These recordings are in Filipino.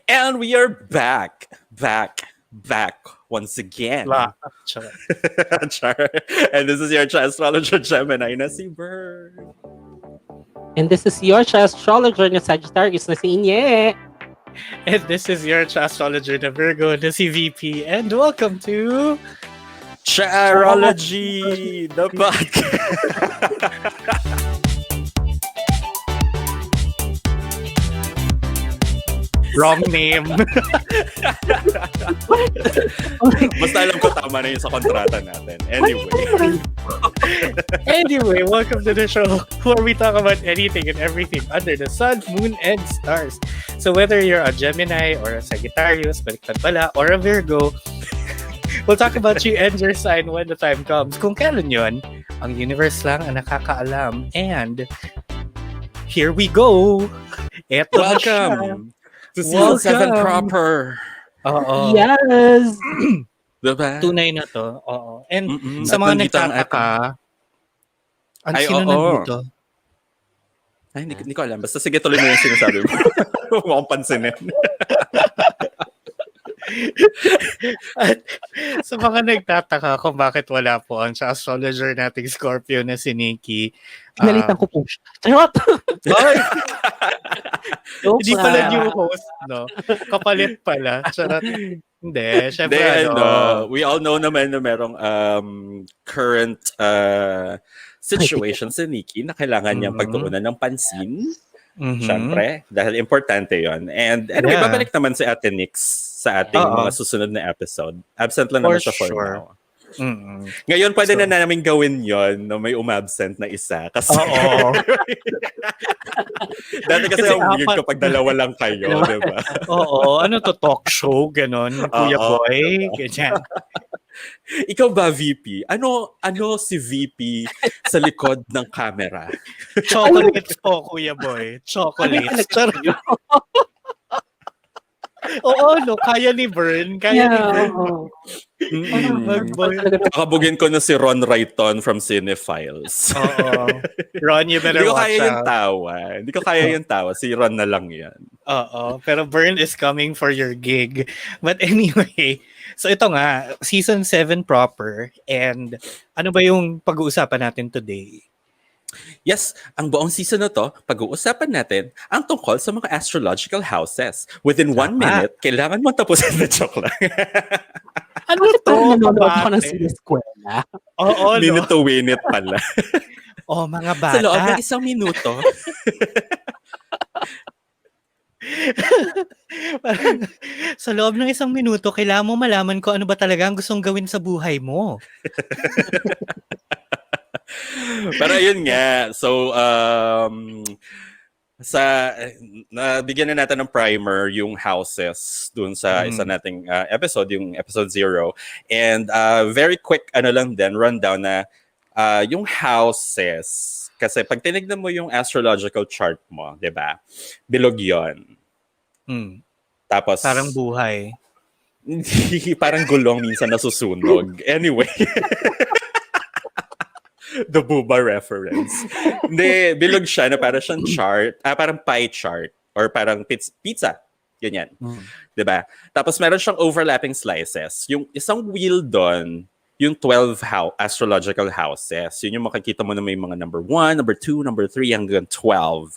And we are back once again. Char. And this is your Tsaastrology Gemini na si Bern. And this is your Astrologer na Sagittarius na si Inye. And this is your Astrologer na Virgo na si VP. And welcome to Tsaastrology, the bakit. Wrong name. Basta alam ko tama na yun sa kontrata natin. Anyway, welcome to the show where we talk about anything and everything under the sun, moon, and stars. So whether you're a Gemini or a Sagittarius, baliktad pala, or a Virgo, we'll talk about you and your sign when the time comes. Kung kailan yun, ang universe lang ang nakakaalam. And here we go. Eto na siya. Welcome to season 7 proper. Oo. Yes! Diba? Tunay na to. Oo. And sa At mga nandito ang nagtataka, sino oo. nandito? Ay, hindi ko alam. Basta sige, tuloy mo yung sinasabi mo. Huwag akong pansinin. At sa mga nagtataka kung bakit wala po ang astrologer nating Scorpio na si Nikki. Pinalitan ko po siya. Charot! Hindi pala new host, no? Kapalit pala. Charot. Hindi, syempre we all know naman na merong current situation si Nikki na kailangan niyang pagtuunan ng pansin. Syempre, dahil importante yon. And anyway, babalik naman si Ate Nix sa ating mga susunod na episode. Absent lang naman siya for now. Ngayon, pwede na namin gawin yon na may umabsent na isa. Kasi dati kasi ang weird kapag dalawa lang kayo, di ba? Oo, ano to, talk show, ganon, Kuya Boy, ganyan. Ikaw ba, VP? Ano si VP sa likod ng camera? Chocolates po, Kuya Boy. Chocolates. Oo, no, kaya ni Bern. Kakabugin ko na si Ron Rayton from Cinefiles. Oo. Ron, you better watch out. Hindi ko kaya yung tawa. Si Ron na lang yan. Oo. Pero Bern is coming for your gig. But anyway, so ito nga, season 7 proper. And ano ba yung pag-uusapan natin today? Yes, ang buong season na to, pag-uusapan natin ang tungkol sa mga astrological houses. Within 1 minute, kailangan mo tapusin na joke lang. Ano ito? Nanonood ako ng sineskwela. Oo, no? Minute to win it pala. Mga bata. Sa loob ng 1 minuto. Sa loob ng 1 minuto, kailangan mo malaman ko ano ba talaga ang gustong gawin sa buhay mo. Pero ayun nga, so nabigyan na natin ng primer yung houses dun sa isa nating episode, yung episode 0. And very quick rundown na yung houses, kasi pag tinignan mo yung astrological chart mo, 'di ba? Bilog 'yon. Tapos parang buhay. Parang gulong minsan nasusunog. Anyway. The Buba reference. Hindi, bilog siya na parang siyang chart, parang pie chart or parang pizza. Ganyan. 'Di ba? Tapos meron siyang overlapping slices. Yung isang wheel doon, yung 12 astrological houses. Yun yung makikita mo na may mga number 1, number 2, number 3 hanggang 12.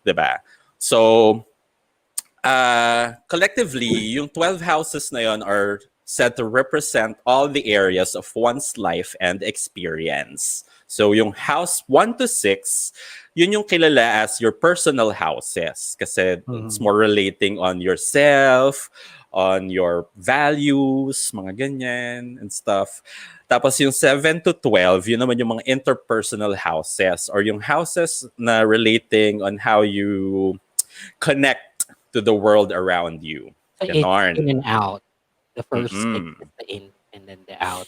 'Di ba? So, collectively, yung 12 houses na yon are said to represent all the areas of one's life and experience. So yung house 1 to 6, yun yung kilala as your personal houses kasi it's more relating on yourself, on your values, mga ganyan and stuff. Tapos yung 7 to 12, yun naman yung mga interpersonal houses or yung houses na relating on how you connect to the world around you. So it's in and out. The first is the in and then the out.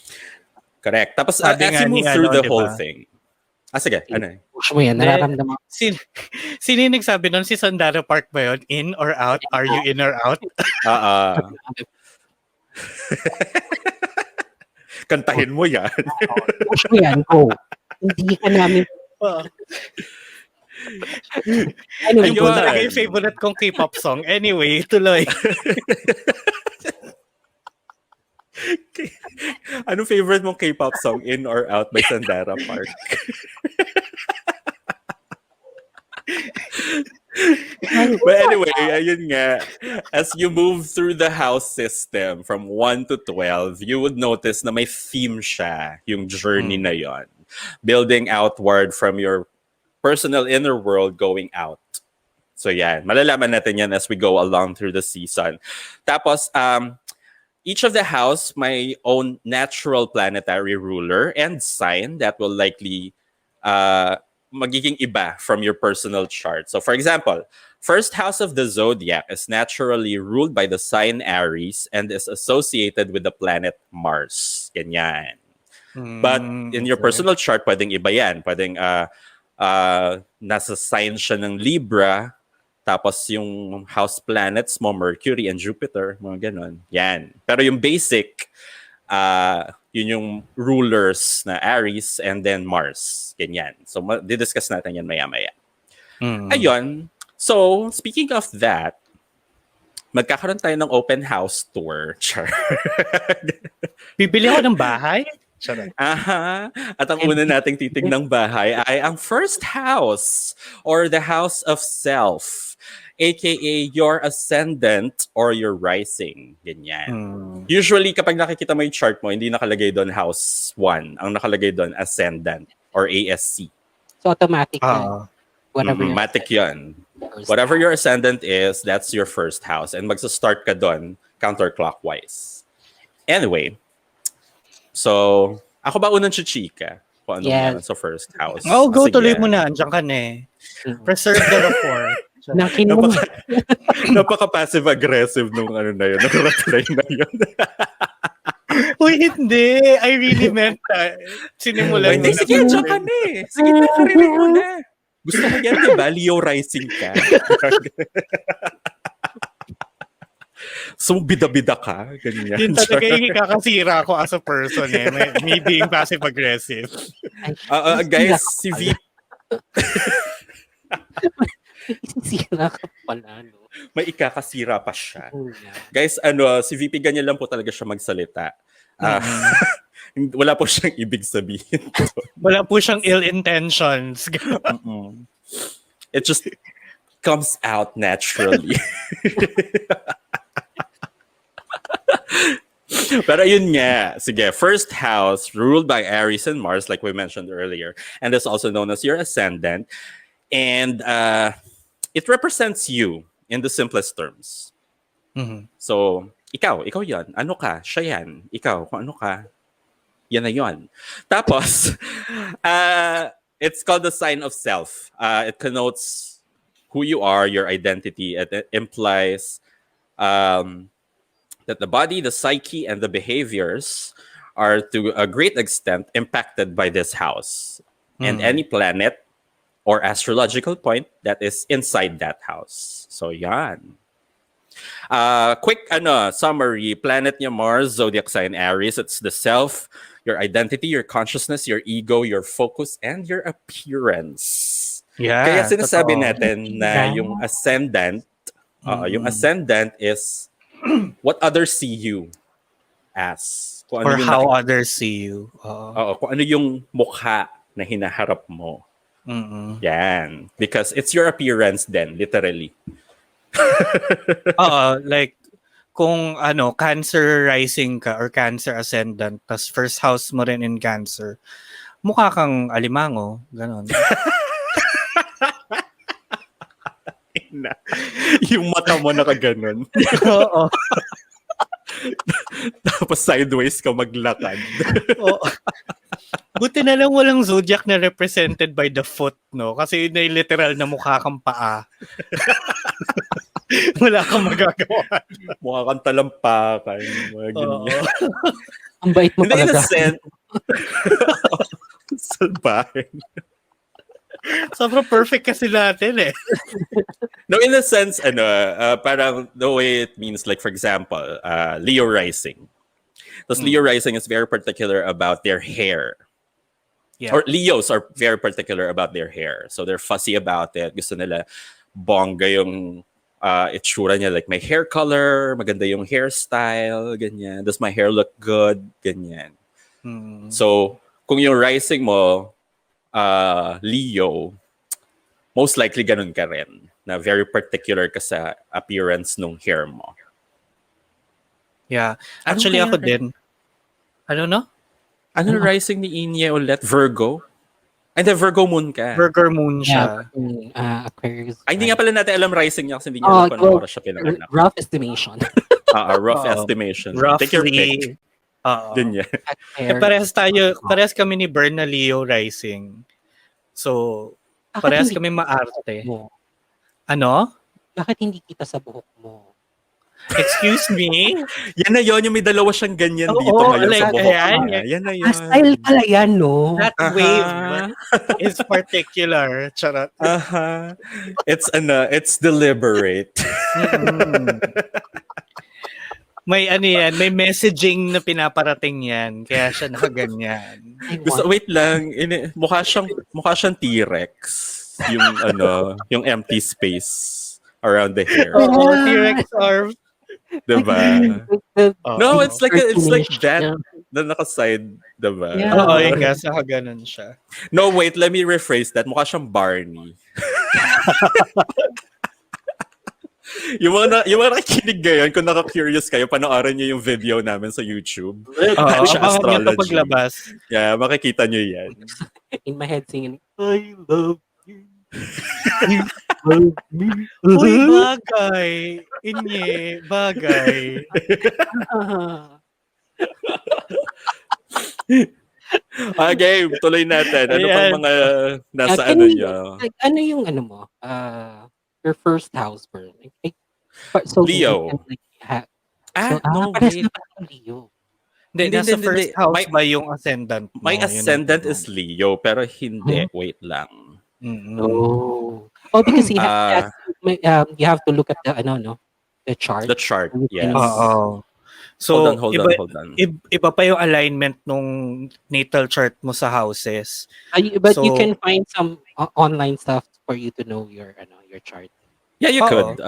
Correct. Tapos as you move through the whole thing. Sige, ano? Push mo yan, nararamdaman. Sino yung nagsabi nun? Si Sandara Park ba yun? In or out? Are you in or out? Kantahin mo yan. Push mo yan, go. Hindi ka namin. Anyway, Yun po Ayun. talaga yung favorite kong K-pop song. Anyway, tuloy. Anong favorite mong K-pop song, In or Out by Sandara Park? But anyway, ayun nga, as you move through the house system from 1 to 12, you would notice na may theme siya, yung journey na yon. Building outward from your personal inner world going out. So yan, malalaman natin yan as we go along through the season. Tapos, each of the house may own natural planetary ruler and sign that will likely magiging iba from your personal chart. So for example, first house of the zodiac is naturally ruled by the sign Aries and is associated with the planet Mars. Ganyan. But in your personal chart, pwedeng iba yan. Pwedeng nasa sign siya ng Libra, tapos yung house planets mo, Mercury and Jupiter, mga ganon. Yan. Pero yung basic, yun yung rulers na Aries and then Mars. Ganyan. So, didiscuss natin yan maya-maya. Ayun. So, speaking of that, magkakaroon tayo ng open house tour. Char. Bibili ako ng bahay? Charot. Aha. At ang una nating titignang bahay ay ang first house or the house of self, aka your ascendant or your rising. Ganyan. Usually, kapag nakikita mo yung chart mo, hindi nakalagay doon house 1. Ang nakalagay doon ascendant or ASC. So automatic yan. Whatever your Automatic yun. first Whatever house. your ascendant is, that's your first house. And magsa-start ka doon counterclockwise. Anyway, so, ako ba unang chichika? Kung ano Yes. meron sa first house? Oh, go Sige. tuloy mo na. Andiyan ka na eh. Preserve the rapport. Nakin mo. Napaka-passive-aggressive nung ano na yun, nung reply na yun. Uy, hindi. I really meant that. Sinimulan Hindi, mo sige, na. dyan ka na eh. Sige, nakarinig mo na. Gusto ko yan, di ba? Leo rising ka. So, bida-bida ka. Ganyan. Yun talaga yung ikakasira ko as a person eh. Me being passive-aggressive. Guys, si V, Sira ka pala, no? may ikakasira pa siya. Oh, yeah. Guys, si VP ganyan lang po talaga siya magsalita. Wala po siyang ibig sabihin. Wala po siyang ill intentions. It just comes out naturally. Pero yun nga, sige, first house ruled by Aries and Mars, like we mentioned earlier, and is also known as your ascendant. And it represents you in the simplest terms. So, ikaw yan. Ano ka? Siya yan. Ikaw, kung ano ka, yan na yun. Tapos, it's called the sign of self. It connotes who you are, your identity. It implies that the body, the psyche, and the behaviors are to a great extent impacted by this house. And any planet or astrological point that is inside that house. So, yan. Quick summary. Planet niya Mars, zodiac sign Aries. It's the self, your identity, your consciousness, your ego, your focus, and your appearance. Yeah. Kaya sinasabi totoo. natin na yung ascendant is what others see you as. Kung Or ano yung how others see you. kung ano yung mukha na hinaharap mo. Yan. Because it's your appearance then, literally. Like, kung Cancer rising ka or Cancer ascendant, tas first house mo rin in Cancer, mukha kang alimango, ganon. Yung mata mo nakaganon. Oo. Tapos sideways ka maglakad. Oo. Buti na lang walang zodiac na represented by the foot, no? Kasi yun na yung literal na mukha kang paa. Wala kang magagawa. Mukha kang talampakan. Mga ganyan. Ang bait mo Hindi, in a talaga. sense. Salbahin. Sobrang perfect kasi natin eh. No, in a sense, parang the way it means, like, for example, Leo rising. Because Leo rising is very particular about their hair. Yeah. Or Leos are very particular about their hair. So they're fussy about it. Gusto nila bongga yung itsura niya. Like, my hair color, maganda yung hairstyle, ganyan. Does my hair look good? Ganyan. Mm. So, kung yung rising mo, Leo, most likely ganun ka rin. Na very particular ka sa appearance nung hair mo. Yeah. Ano Actually, kaya ako rin? din. Ano no? Ano rising ni Inye ulit? Virgo? Ay, hindi, Virgo moon ka. Burger moon Yeah, siya. Aquarius. Ay, hindi nga pala natin alam rising niya kasi hindi niya Oh, alam kung anong oras siya pinanganak. rough estimation. Rough Oo. estimation. Take your pick. Roughly. Oo. Ganyan. Parehas kami ni Bern na Leo rising. So, parehas kami maarte. Ano? Bakit hindi kita sa buhok mo? Excuse me? Yan na yun, yung may dalawa siyang ganyan Oo, dito ngayon sa like, buhok ayan, niya. Yan na yun. Style pala yan, no? That wave is particular. Charot. It's deliberate. May ano yan, may messaging na pinaparating yan. Kaya siya nakaganyan. Wait lang, mukha siyang T-Rex. Yung empty space around the hair. Oo, T-Rex arm. Diba? No, it's like that. Yeah. Na naka-side, diba? Yeah. Oo, yung nga, sa ganun siya. No, wait, let me rephrase that. Mukha siyang Barney. yung mga nakikinig ngayon, kung naka-curious kayo, panoorin niyo yung video namin sa YouTube. Oo, Tsaastrology. abangan niya paglabas. Yeah, makikita niyo yan. In my head singing, I love you. You love me. Uy, bagay. Inye, bagay. Okay, tuloy natin. Ano pang mga nasa Can ano we- niyo? Like, ano yung ano mo? Your first house, Bern. So Leo. No, pares wait. na pala yung Leo. Hindi, Hindi, nasa hindi, first hindi. house ba yung ascendant mo? My Yun ang ascendant tanong. is Leo, pero hindi. Wait lang. Mm-mm. Oh, because you have to look at the chart. The chart, yes. Oo. So, Hold on. iba pa yung alignment nung natal chart mo sa houses. But So- you can find some online stuff for you to know your chart. Yeah, you Oo. could.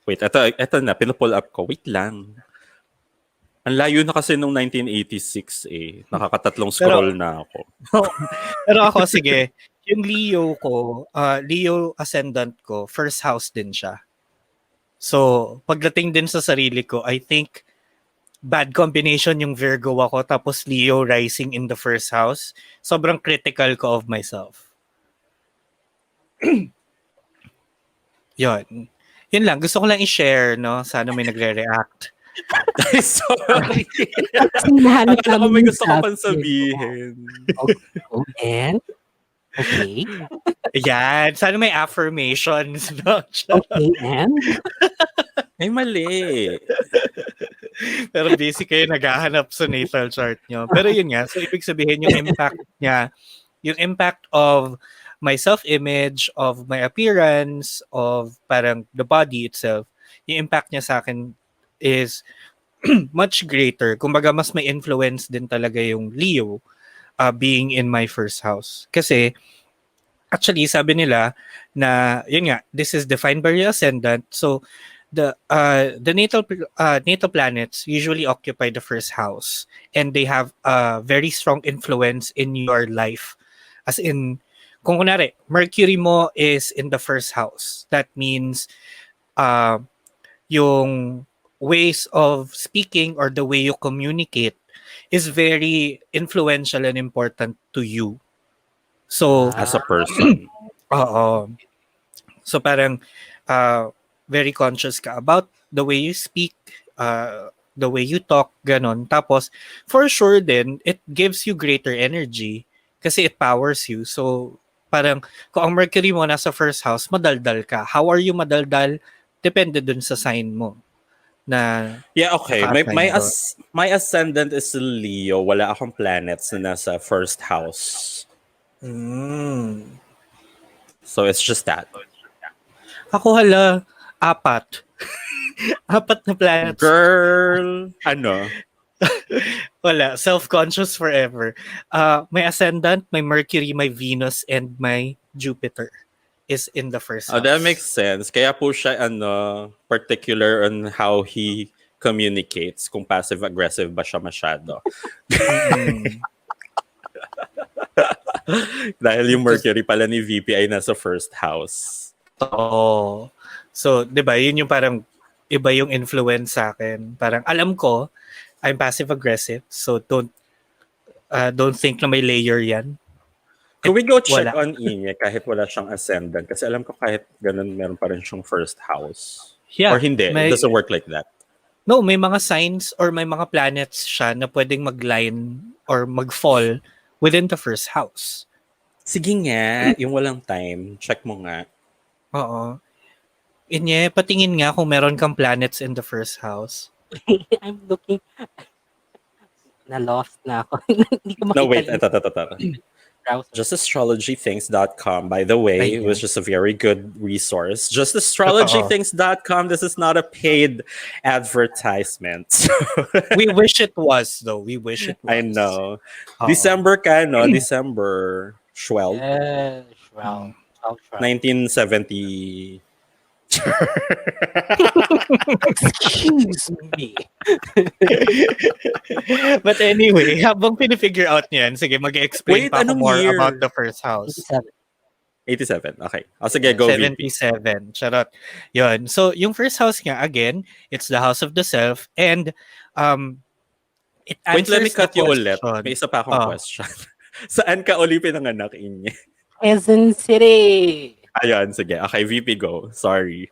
Wait, ito na, pinupull up ko. Wait lang. Ang layo na kasi nung 1986 eh. Nakakatatlong scroll na ako. Pero ako, sige, yung Leo ko, Leo ascendant ko, first house din siya. So, pagdating din sa sarili ko, I think bad combination yung Virgo ako, tapos Leo rising in the first house. Sobrang critical ko of myself. Yun. Yun lang. Gusto ko lang i-share, no? Sana may nagre-react. Sorry. Sinahanap Akala ko namin may yung gusto ko pang sabi. sabihin. And? Okay. Yan. Sana may affirmations, no? Okay, and? Ay, mali. Pero busy kayo naghahanap sa natal chart nyo. Pero yun nga, so ibig sabihin yung impact niya, yung impact of my self-image, of my appearance, of parang the body itself, yung impact niya sa akin is much greater. Kumbaga, mas may influence din talaga yung Leo being in my first house. Kasi, actually, sabi nila na, yun nga, this is defined by your ascendant. So, the natal planets usually occupy the first house, and they have a very strong influence in your life. As in, kung kunwari, Mercury mo is in the first house. That means yung ways of speaking or the way you communicate is very influential and important to you. So, As a person. oo. So parang very conscious ka about the way you speak, the way you talk, ganon. Tapos, for sure din, it gives you greater energy kasi it powers you. So, parang kung ang Mercury mo nasa first house, madaldal ka. How are you madaldal? Depende dun sa sign mo. Na Yeah, okay. Naka-assign My ascendant is Leo. Wala akong planets na nasa first house. So it's just that. Ako 4. 4 na planets. Girl, ano? Wala. Self-conscious forever. My ascendant, my Mercury, my Venus, and my Jupiter is in the first Oh, house. that makes sense. Kaya po siya particular on how he communicates, kung passive-aggressive ba siya masyado. Mm-mm. Dahil yung Mercury pala ni VP ay nasa first house. Oo. So, 'di ba, yun yung parang iba yung influence sa akin. Parang alam ko, I'm passive-aggressive, so don't think na may layer yan. Can we go check Wala. on Inye kahit wala siyang ascendant? Kasi alam ko kahit ganun, meron pa rin siyang first house. Yeah. Or hindi, it doesn't work like that. No, may mga signs or may mga planets siya na pwedeng mag-line or mag-fall within the first house. Sige nga, yung walang time, check mo nga. Oo. Inye, patingin nga kung meron kang planets in the first house. I'm looking. Na-lost na ako. Hindi ko makita. No, wait, yung ito. browser. JustAstrologyThings.com, by the way, Ayun. was just a very good resource. JustAstrologyThings.com, this is not a paid advertisement. We wish it was, though. We wish it was. I know. Oo. December ka, no? December 12, Yes, wow. 1970. Excuse me. But anyway, habang pinifigure out niyan, sige, mag-explain Wait, pa ako anong more year? about the first house. 87. 87, okay. O sige, go VP. 77. Charot. Yun. So, yung first house nga, again, it's the house of the self, and it Wait, let me answers cut the you ulit. question. May isa pa akong question. Saan ka uli pinanganak, Inye? Quezon City. Ayun, sige. Okay, VP, go. Sorry.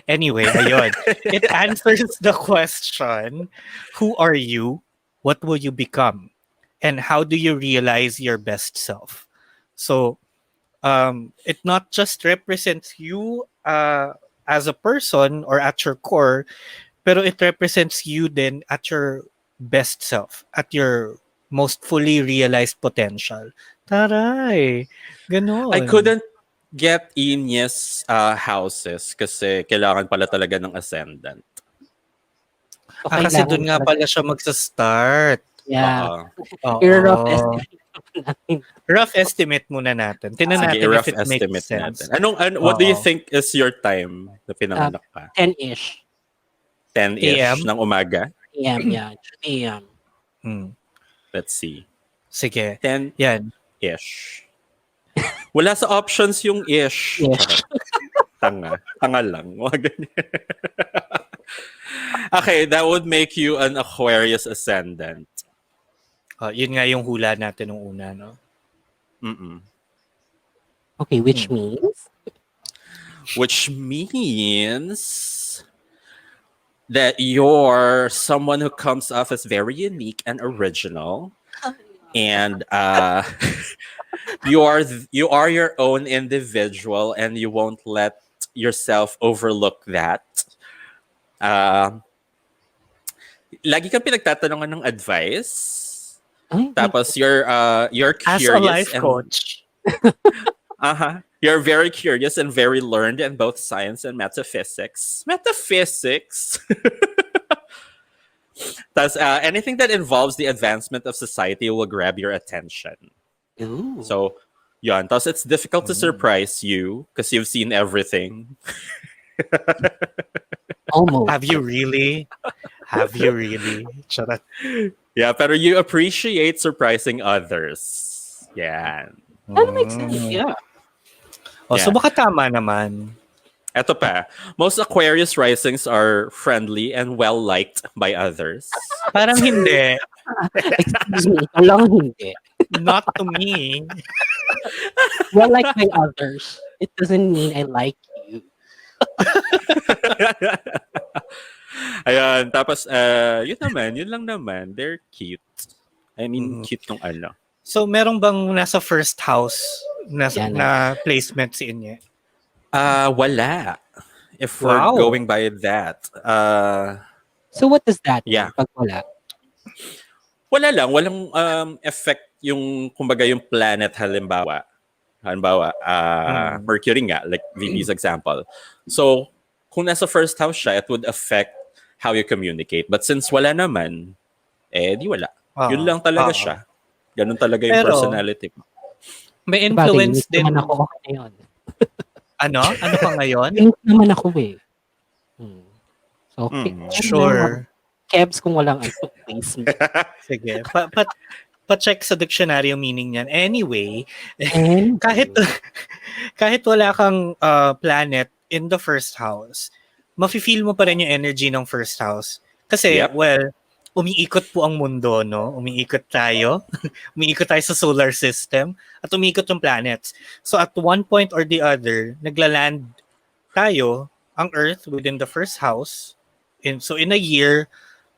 Anyway, ayun. It answers the question, who are you? What will you become? And how do you realize your best self? So, it not just represents you as a person or at your core, pero it represents you then at your best self, at your most fully realized potential. Taray! Ganon. I couldn't get Inye's houses kasi kailangan pala talaga ng ascendant. So, Kasi kailangan doon nga talaga- pala siya magsa-start. Yeah. Oo. I-rough estimate natin. Rough estimate muna natin. Tingnan natin Sige, if rough it makes estimate sense. natin. What do you Oo. think is your time na pinanganak ka? 10-ish 10-ish AM? ng umaga? a.m. Yeah, 2 a.m. Hmm. Let's see. Sige. 10-ish. Yan. Wala sa options yung ish. Ish. Tanga. Tanga lang. Mga ganyan. Okay, that would make you an Aquarius ascendant. Yun nga yung hula natin nung una, no? Mm-mm. Okay, which means? Which means that you're someone who comes off as very unique and original, and you are your own individual, and you won't let yourself overlook that. Lagi kang pinagtatanungan ng advice. Ay, Tapos you're As curious a life and coach. You're very curious and very learned in both science and metaphysics. Thus, anything that involves the advancement of society will grab your attention. ooh. So, yun. Thus, it's difficult to surprise you because you've seen everything. Almost. Have you really? Charot. Yeah, pero you appreciate surprising others. Yeah. That makes sense, yeah. So Yeah. baka tama naman. Eto pa. Most Aquarius risings are friendly and well-liked by others. Parang hindi. Excuse me, alam hindi. Not to me. Well, like by others, it doesn't mean I like you. Ayan. Tapos, yun lang naman. They're cute. I mean, cute nung ano. So merong bang nasa first house na, Yan. na placement si Inye? Wala. If we're Wow. going by that. So what does that mean Yeah. pag wala? Wala lang. Walang effect yung, kumbaga, yung planet halimbawa. Mercury nga, like VP's example. So, kung nasa first house siya, it would affect how you communicate. But since wala naman, di wala. Yun lang talaga siya. Ganun talaga yung Pero, personality mo. may Sabagay, influence unique din. naman ako okay na yun. Ano? Ano ka ngayon? Unique naman ako eh. So, okay. Sure. Kebs kung walang please. Sige. Pa-check sa dictionary yung meaning niyan. Anyway, And, kahit wala kang planet in the first house, mafe-feel mo pa rin yung energy ng first house. Kasi, Yep. well, umiikot po ang mundo, no? Umiikot tayo. Umiikot tayo sa solar system at umiikot yung planets. So at one point or the other, nagla-land tayo, ang Earth, within the first house. So in a year,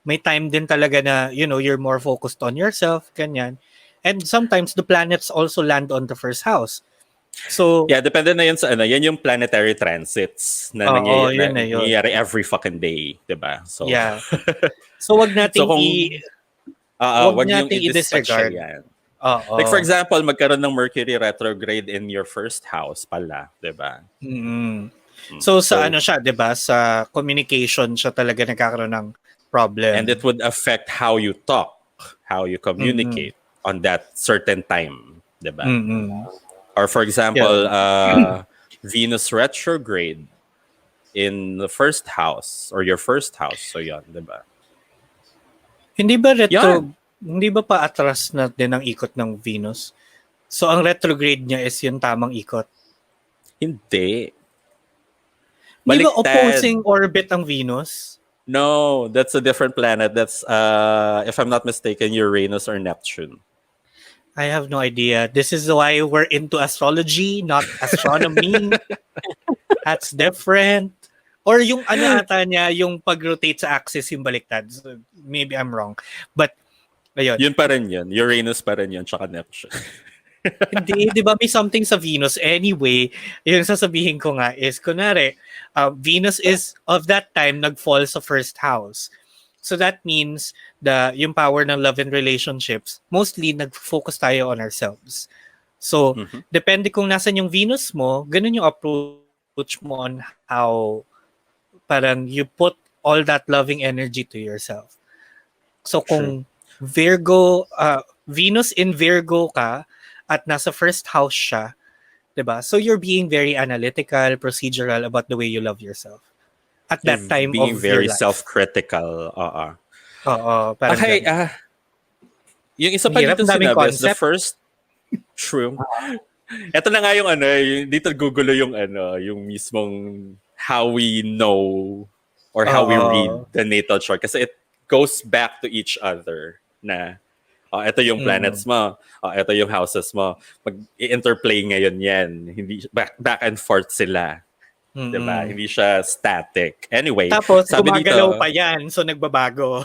may time din talaga na, you're more focused on yourself, ganyan. And sometimes the planets also land on the first house. So, Yeah, depende na yun sa yan yung planetary transits na yun na yun. nangyayari every fucking day, 'di ba? So, yeah. So wag nating wag yung nating i-dispatch i-disregard. yan. Oo. Like for example, magkaroon ng Mercury retrograde in your first house pala, 'di ba? So sa ano siya, 'di ba? Sa communication siya talaga nagkakaroon ng problem. And it would affect how you talk, how you communicate on that certain time, 'di ba? Or for example, Venus retrograde in the first house or your first house, so yon, 'di ba? Hindi ba pa atras na din ang ikot ng Venus? So ang retrograde niya is yung tamang ikot. Hindi. Hindi ba Baliktad. opposing orbit ang Venus? No, that's a different planet. That's if I'm not mistaken, Uranus or Neptune. I have no idea. This is why we're into astrology, not astronomy. That's different. Or yung ano ata niya, yung pag-rotate sa axis yung baliktad. So, maybe I'm wrong. But, ayun. Yun pa rin yun. Uranus pa rin yun, tsaka Neptune. Hindi, di ba may something sa Venus? Anyway, yung sasabihin ko nga is, kunwari, Venus is, of that time, nag-fall sa first house. So that means yung power ng love and relationships, mostly nag-focus tayo on ourselves. So, depende kung nasan yung Venus mo, ganun yung approach mo on how parang you put all that loving energy to yourself. So kung Virgo, Venus in Virgo ka at nasa first house siya, 'di ba? So you're being very analytical, procedural about the way you love yourself. At that time being of very your life. self-critical. Oo, parang okay, yung isa pa Hirap, dito daming sinabi is the concept. first true. Ito na nga yung dito gugulo yung yung mismong how we know or how we read the natal chart kasi it goes back to each other na ito yung planets mo, ito yung houses mo. Mag-interplay ngayon yan. Hindi back and forth sila. Diba? Hindi siya static. Anyway, tapos sabi gumagalaw dito, pa yan, so nagbabago.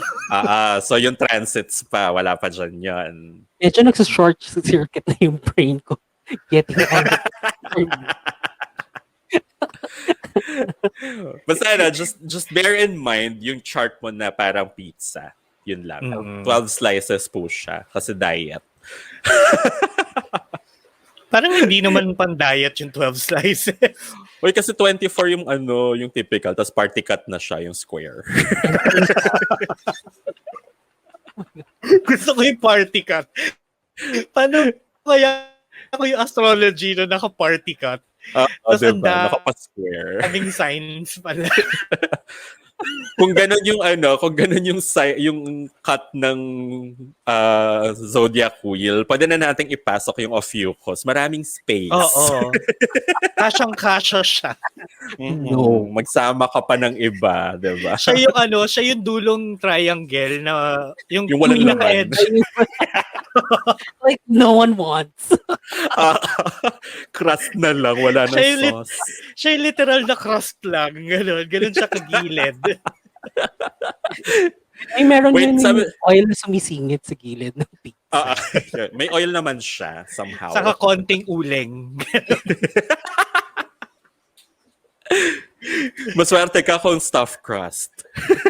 so yung transits pa, wala pa dyan yun. medyo nagsa-short circuit na yung brain ko. Getting on Basta just bear in mind yung chart mo na parang pizza. Yun lang. 12 slices po siya kasi diet. Parang hindi naman pan-diet yung 12 slices. Uy, kasi 24 yung yung typical, tapos party cut na siya, yung square. Gusto ko yung party cut. Paano kaya ako yung astrology na naka-party cut? Tapos diba? Nakapa-square. Kaming signs pala. Kung ganun yung yung cut ng zodiac wheel, pwede na nating ipasok yung Ophiuchus. Maraming space. Oo. Kasyang-kasya siya. No. Magsama ka pa ng iba, 'di ba? Siya yung dulong triangle na yung walang pinaka-edge. like no one wants. Crust na lang, wala na sauce. Siya yung literal na crust lang. Ganun siya kagilid. Ay, meron Wait, yun sabi- yung oil na sumisingit sa gilid ng pizza. May oil naman siya somehow. Saka konting uling. Maswerte ka kung stuffed crust.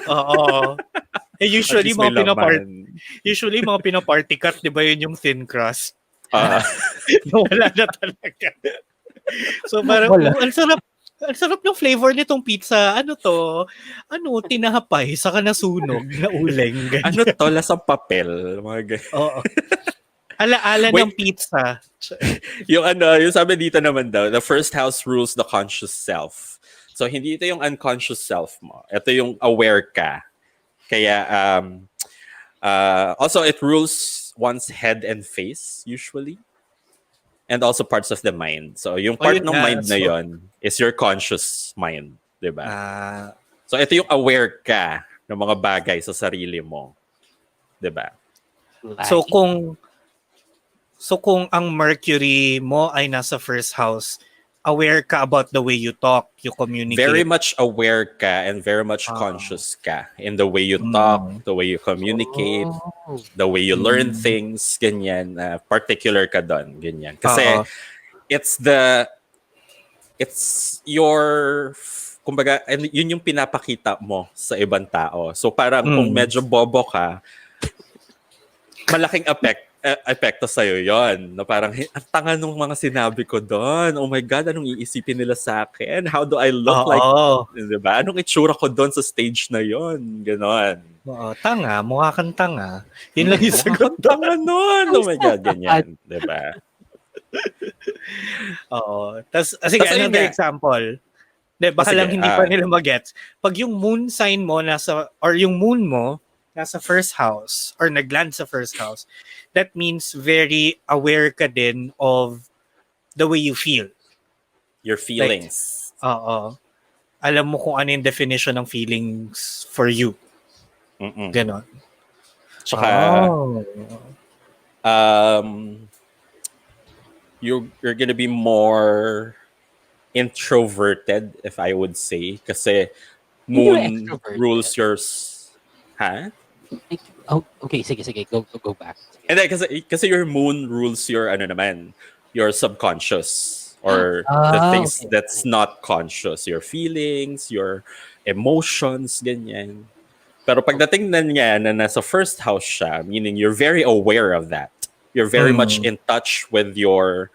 Oo. Usually At least may mga laman. pinaparty cut, 'di ba, yun yung thin crust. Ah. Wala na talaga. So parang Wala. Ang sarap ng flavor nitong pizza. Ano to? Ano, tinapay, saka nasunog na uling. Ano Ganyan. to? Lasang papel. Mga ganyan. Oo. Alaala ng Wait, pizza. yung sabi dito naman daw, the first house rules the conscious self. So, hindi ito yung unconscious self mo. Ito yung aware ka. Kaya, also, it rules one's head and face, usually. And also parts of the mind. So, yung part Yun ng nga. mind na So, yon is your conscious mind. Diba? ah, So, ito yung aware ka ng mga bagay sa sarili mo. Diba? so kung ang Mercury mo ay nasa first house, aware ka about the way you talk, you communicate. Very much aware ka and very much conscious ka in the way you talk, the way you communicate, the way you learn things, ganyan. Particular ka doon, ganyan. Kasi it's your, kumbaga, yun yung pinapakita mo sa ibang tao. So parang kung medyo bobo ka, malaking epekto sa'yo yon. Na parang, ang tanga nung mga sinabi ko doon. Oh my God, anong iisipin nila sa akin? How do I look like? Diba? Anong itsura ko doon sa stage na yon? Ganon. Tanga, mukha kang tanga. Yun lang yung sagot. Tanga nun. Oh my God, ganyan. Diba? Oo. Sige, another example. Baka lang hindi pa nila magets. Pag yung moon sign mo yung moon mo nasa first house or nagland sa first house, that means very aware ka din of the way you feel. Your feelings. Like, alam mo kung ano yung definition ng feelings for you. Ganon. Tsaka, you're gonna be more introverted, if I would say. Kasi moon rules yours. Ha? Oh, okay, sige. Go back. And then, kasi your moon rules your, your subconscious or the things that's not conscious. Your feelings, your emotions, ganyan. Pero pagdating na niya na nasa first house siya, meaning you're very aware of that. You're very much in touch with your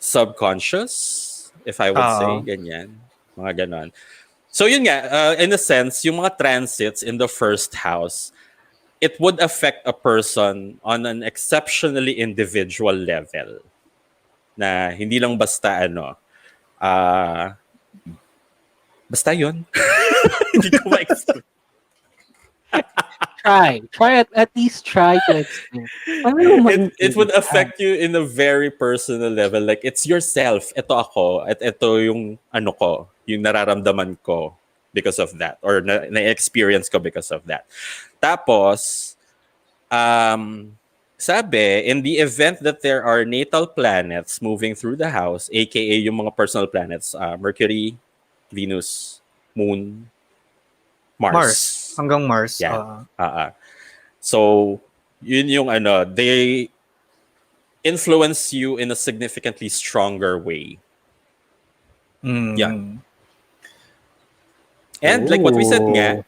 subconscious, if I would say, ganyan. Mga ganon. So yun nga, in a sense, yung mga transits in the first house, it would affect a person on an exceptionally individual level. Na hindi lang basta basta yun. Hindi ko ma-explain. At least try to explain. It would affect you in a very personal level. Like, it's yourself. Ito ako. At ito yung ko, yung nararamdaman ko because of that. Or na-experience ko because of that. Tapos, sabi, in the event that there are natal planets moving through the house, aka yung mga personal planets, Mercury, Venus, Moon, Mars. Hanggang Mars. Yeah. So, yun yung they influence you in a significantly stronger way. Yeah. And like what we said nga,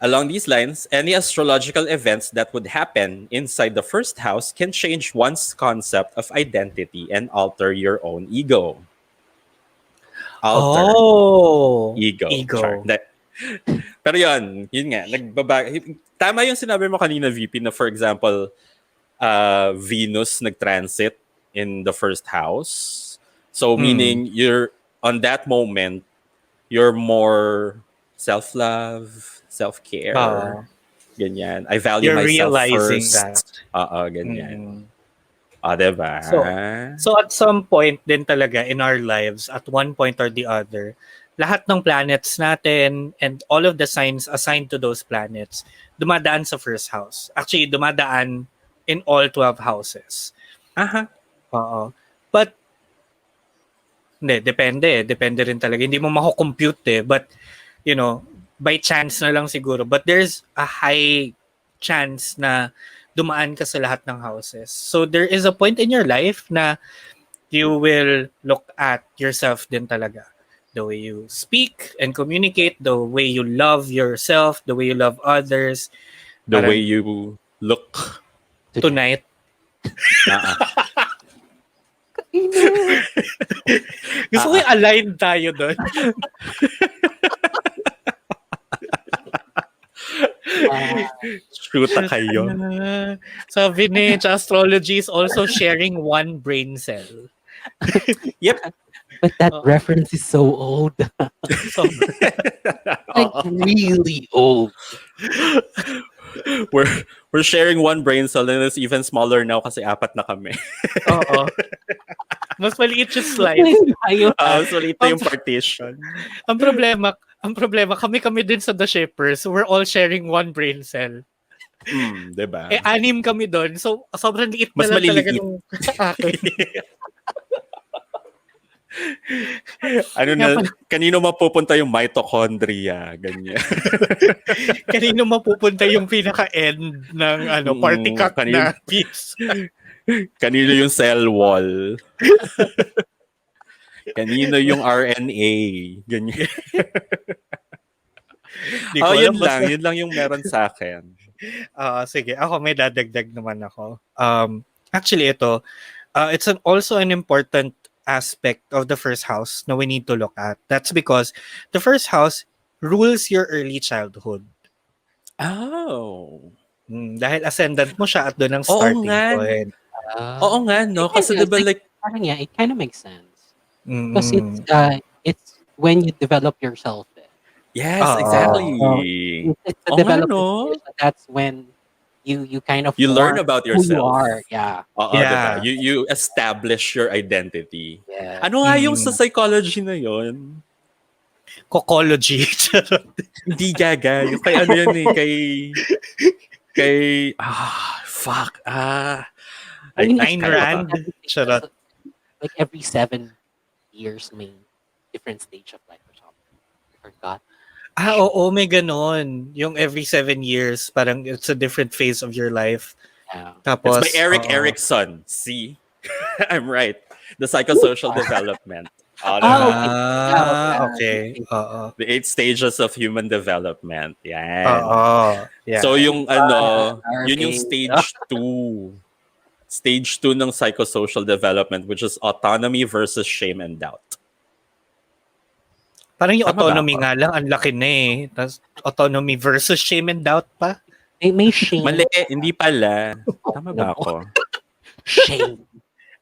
along these lines, any astrological events that would happen inside the first house can change one's concept of identity and alter your own ego. Ego. Pero yun nga, tama yung sinabi mo kanina, VP, na for example, Venus nag-transit in the first house. So meaning you're, on that moment, you're more self-love, self-care, ganyan. I value you're myself realizing first. that. Ganyan. Diba? So at some point din talaga in our lives, at one point or the other, lahat ng planets natin and all of the signs assigned to those planets dumadaan sa first house. Actually, dumadaan in all 12 houses. But, depende. Depende rin talaga. Hindi mo mako-compute But, by chance na lang siguro. But there's a high chance na dumaan ka sa lahat ng houses. So there is a point in your life na you will look at yourself din talaga. The way you speak and communicate, the way you love yourself, the way you love others. The way you look tonight. Gusto ko yung align tayo doon. Shoota kayo. Sabi ni Tsaastrology is also sharing one brain cell. Yep. But that Oo. reference is so old. So, Like, really old. We're sharing one brain cell and it's even smaller now kasi 4 na kami. oo. Mas maliit yung slice. Ayun. So ito yung partition. Ang problema, kami din sa The Shippers, we're all sharing one brain cell. Diba? 6 kami doon. So, sobrang liit na Mas lang talaga maliliit. nung akin. Ano na, kanino mapupunta yung mitochondria? Ganyan. Kanino mapupunta yung pinaka-end ng party cut na piece? Kanino yung cell wall? Kanino yung RNA? Ganyan. Di ko alam, Yun lang yung meron sa akin. Sige, ako may dadagdag naman ako. Actually, ito, it's also an important aspect of the first house na we need to look at. That's because the first house rules your early childhood. Oh. Ah. Dahil ascendant mo siya at doon ang starting point. Oo nga, no? Kasi diba like... Parang yeah, it kind of makes sense. Mm. Because it's when you develop yourself. Yes, exactly. It's the Oo nga, development no? stage, so that's when you kind of You learn form about who you yourself. are. Yeah. Oo, Yeah. diba? You establish your identity. Yeah. Ano nga yung sa psychology na yon? Cocology. Hindi gaga. Yung kay ano yun eh, fuck. I mean, Ayn it's Rand. everything. Charot. Like every 7 years may different stage of life or something. I forgot. Oo, may ganon. Yung every 7 years, parang it's a different phase of your life. Yeah. Tapos, It's by Eric oo. Erickson. See? I'm right. The psychosocial development. Okay. Oo. The 8 stages of human development. Yan. Oo. Yeah. So yung yun yung Darling. stage 2. Stage 2 ng psychosocial development, which is autonomy versus shame and doubt. Parang yung Tama ba autonomy ako? nga lang, ang laki na eh. Tapos autonomy versus shame and doubt pa. May shame. Mali, hindi pala. Tama ba ako? Shame.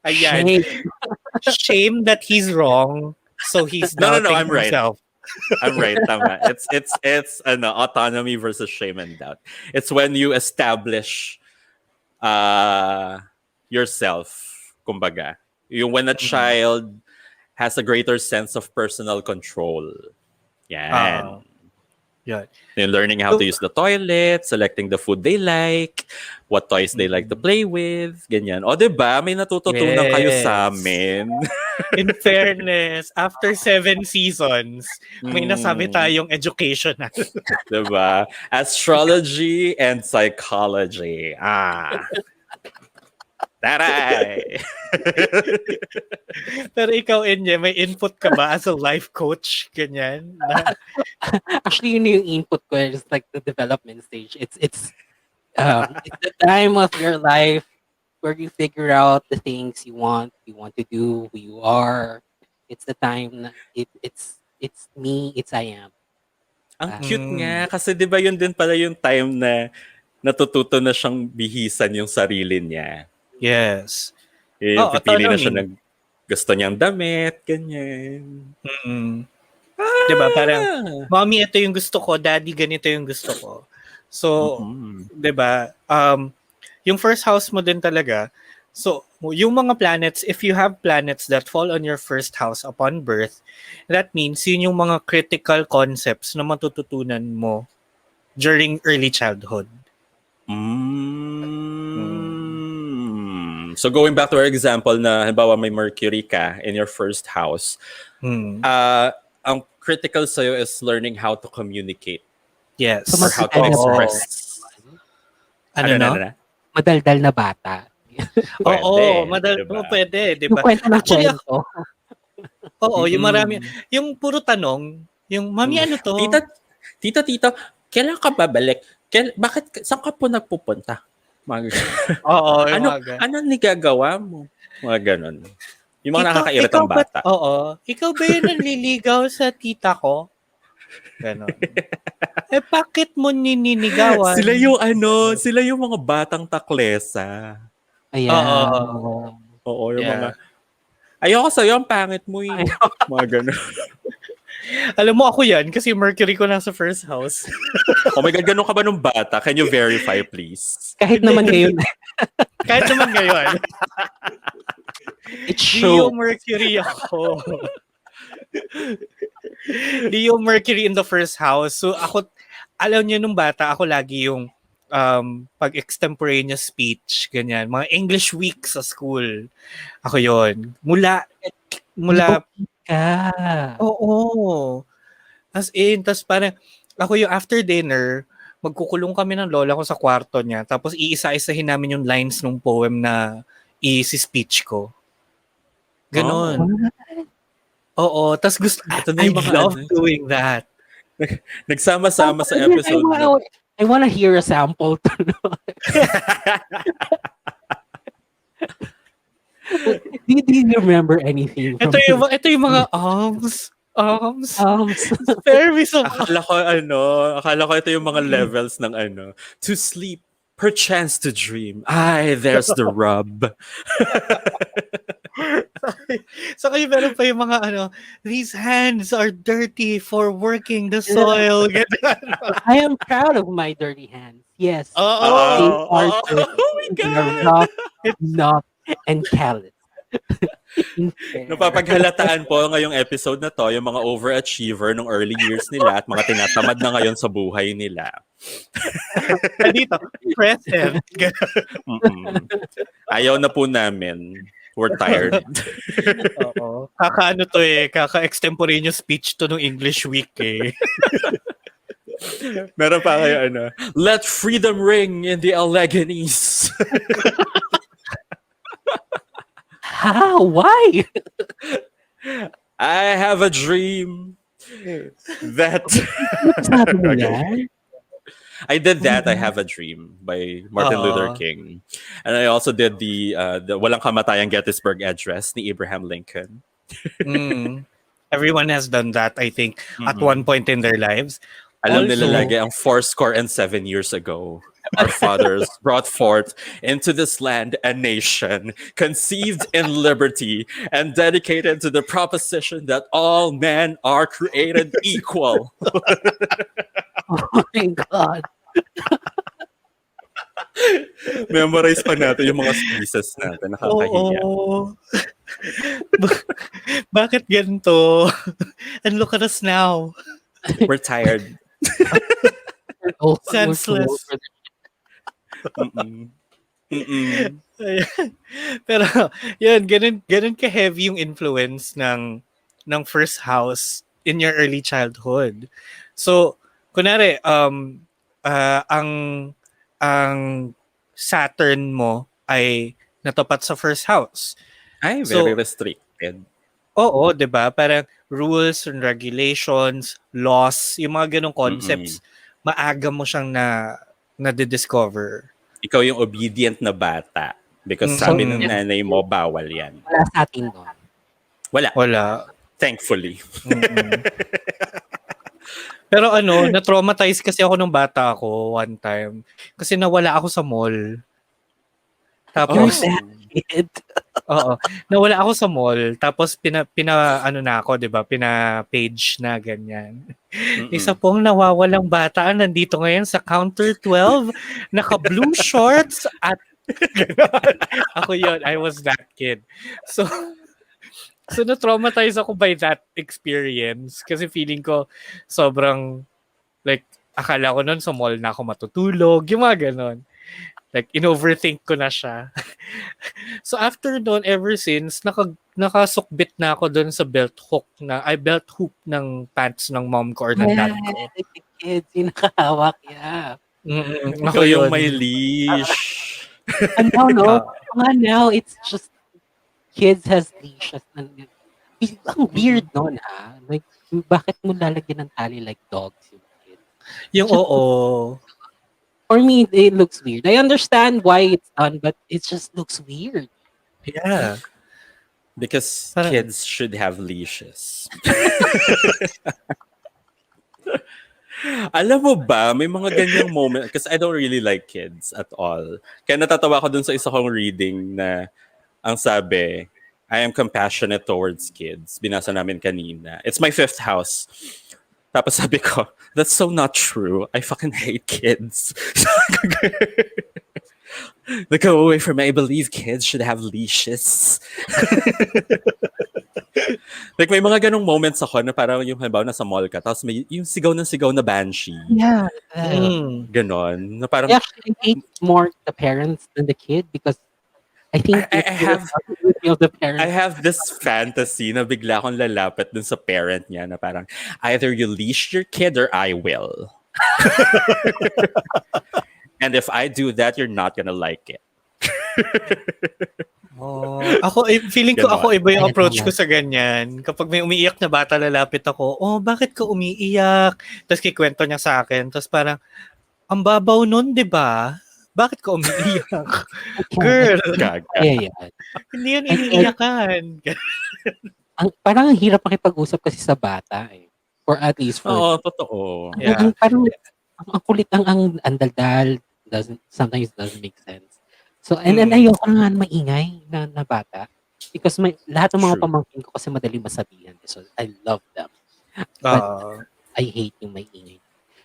Ayan. Shame. Shame that he's wrong. So he's No, doubting I'm right. himself. I'm right, tama. It's autonomy versus shame and doubt. It's when you establish yourself, kumbaga. Yung when a child has a greater sense of personal control. Yan. Yan. Yung learning how to use the toilet, selecting the food they like, what toys they like to play with, ganyan. O diba, may natututunan kayo sa amin. In fairness, after 7 seasons, may nasabi tayong educational. Diba? Astrology and psychology. Taray! Pero ikaw, Inye, may input ka ba as a life coach? Ganyan? Actually, yun yung input ko. It's like the development stage. It's the time of your life where you figure out the things you want to do, who you are. It's the time. It's me. It's I am. Ang cute nga. Kasi di ba yun din pala yung time na natututo na siyang bihisan yung sarili niya. Yes. Yung pipili na autonomy. siya ng gusto niyang damit, ganyan. Diba? Parang, mommy, ito yung gusto ko. Daddy, ganito yung gusto ko. So, diba? Yung first house mo din talaga. So, yung mga planets, if you have planets that fall on your first house upon birth, that means yun yung mga critical concepts na matututunan mo during early childhood. So going back to our example na halimbawa may Mercury ka in your first house, ang critical sa'yo is learning how to communicate. Yes. Or how to express. Ano? Madaldal na bata. Oo, diba? pwede, di Yung ba? kwento ng Actually, kwento. Oo, yung marami, yung puro tanong, yung, mami, ano to? Tito, kailan ka babalik? Bakit, saan ka po nagpupunta? Oo, ano nagagawa mo? Mga ganon. Yung mga nakakairitang bata. Ikaw ba yung nanliligaw sa tita ko? Ganon. Bakit mo nininigawan? Sila yung mga batang taklesa. Ayan. Oo, yung Yeah. mga, ayoko sa'yo, ang pangit mo eh. Mga ganun. Alam mo ako yan kasi Mercury ko nasa first house. Oh my God, ganun ka ba nung bata? Can you verify, please? Kahit naman ngayon, Kahit naman ngayon. it Leo shows. Mercury ako. Leo Mercury in the first house. So ako, alam niyo nung bata, ako lagi yung pag-extemporaneous speech, ganyan. Mga English week sa school. Ako yon. Mula, ka. oo. As in, tas parang, ako yung after dinner, magkukulong kami ng lola ko sa kwarto niya, tapos iisa-isahin namin yung lines ng poem na i-speech ko. Ganon. Oo, tas gusto, Ito na I yung mga love doing that. Nagsama-sama sa episode. I wanna hear a sample. Do you remember anything? Ito yung mga arms. Very so. Akala ko ito yung mga levels ng to sleep, perchance to dream. Ay, there's the rub. So kayo meron pa yung mga these hands are dirty for working the soil. I am proud of my dirty hands. Yes. They Oh my They are God! rough, knock, and callous. Napapaghalataan po ngayong episode na to yung mga overachiever nung early years nila at mga tinatamad na ngayon sa buhay nila. Dito, present. Ayaw na po namin. We're tired. Oo. Kaka-extemporaneous speech to nung English week eh. Meron pa kayo let freedom ring in the Alleghenies. How? Why? I have a dream that I did that. I Have a Dream by Martin Luther King. And I also did the Walang Kamatayang Gettysburg Address ni Abraham Lincoln. Everyone has done that, I think, at one point in their lives. Alam nila lagi ang 7 years ago. Our fathers brought forth into this land a nation conceived in liberty and dedicated to the proposition that all men are created equal. Oh my God. Memorize pa natin yung mga speeches natin. Nakakahiya. Bakit ganito? And look at us now. We're tired. Senseless. Pero, yun, ganun ka-heavy yung influence ng first house in your early childhood. So, kunwari, ang Saturn mo ay natapat sa first house. Ay, very restricted. Oo, 'di ba? Parang rules and regulations, laws, yung mga ganung concepts, maaga mo siyang na-discover. Ikaw yung obedient na bata because sabi ng nanay mo, bawal yan. Wala sa atin doon. Wala. Thankfully. Pero na-traumatize kasi ako nung bata ako one time. Kasi nawala ako sa mall. Tapos, nawala ako sa mall. Tapos, na ako, di ba? Pina-page na ganyan. Isa pong nawawalang bata nandito ngayon sa counter 12, naka-blue shorts at ako yun. I was that kid. So na-traumatize ako by that experience kasi feeling ko sobrang like akala ko noon sa mall na ako matutulog, yung mga ganon. Like in-overthink ko na siya. So after noon, ever since, nakasukbit na ako doon sa belt hook ng pants ng mom ko or ng dad ko. Kids, yung nakahawak, yeah. Ikaw yung may leash. And now it's just kids has leashes. Ang weird noon, ha? Like, bakit mo lalagyan ng tali like dogs yung kids? Yung For me, it looks weird. I understand why it's done, but it just looks weird. Yeah. Because Parang- kids should have leashes. Alam mo ba, may mga ganyang moment, because I don't really like kids at all. Kaya natatawa ko dun sa isa kong reading na ang sabi, I am compassionate towards kids. Binasa namin kanina. It's my fifth house. Tapos sabi ko, that's so not true. I fucking hate kids. Like, go away from me. I believe kids should have leashes. Like, may mga ganong moments ako na parang yung halimbawa nasa mall ka, tapos may yung sigaw ng sigaw na banshee. Yeah. Ganon. Na parang, Actually, I hate more the parents than the kid because I think I it's have the responsibility of the parents. I have this fantasy na bigla akong lalapit dun sa parent niya na parang, either you leash your kid or I will. And if I do that, you're not gonna like it. Ako, feeling ko Ganon. ako iba yung Ay, approach ko ganon. sa ganyan. Kapag may umiiyak na bata, lalapit ako, bakit ka umiiyak? Tapos kikwento niya sa akin. Tapos parang, ang babaw nun, di ba? Bakit ka umiiyak? Girl, Gaga. Yeah, yeah. hindi yun iniiyakan. Parang ang hirap makipag-usap kasi sa bata eh. Or at least for Oo, totoo. Yeah. parang ang kulit ang daldal sometimes doesn't make sense. So and then ayoko nga maingay na bata because lahat ng mga True. pamangkin ko kasi madali masabihan. So I love them. But I hate yung maingay.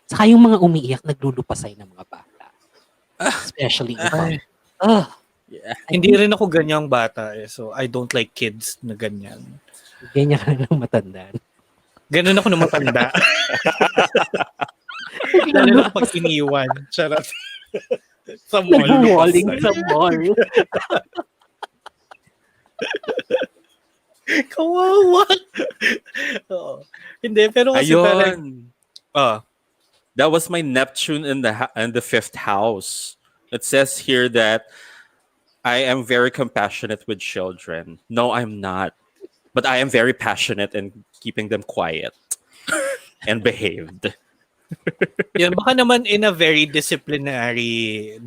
Saka yung mga umiiyak naglulupasay ng mga bata. Especially in public. Yeah. Hindi rin ako ganyang bata eh. So I don't like kids na ganyan. Ganyan ka ng matandaan. Ganun ako nung matanda. Lalo na kapag iniwan. Charot. Sa mall. Nag-walling sa mall. Kawawa. Oo. Hindi, pero kasi parang, Ayun. That was my Neptune in the fifth house. It says here that I am very compassionate with children. No, I'm not. But I am very passionate in keeping them quiet and behaved. yan, baka naman in a very disciplinarian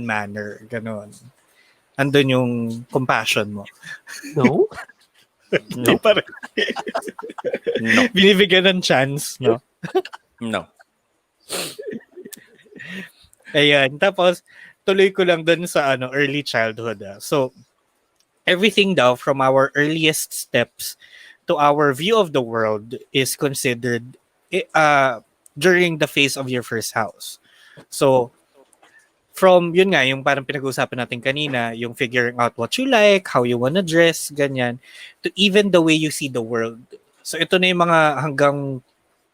manner. Ganon. Andun yung compassion mo. No? Hindi pa rin. No. Binibigyan ng chance, no? No. Ayan. Tapos, tuloy ko lang dun sa early childhood. So, everything daw from our earliest steps to our view of the world is considered during the phase of your first house. So, from yun nga, yung parang pinag-uusapan natin kanina, yung figuring out what you like, how you wanna dress, ganyan, to even the way you see the world. So, ito na yung mga hanggang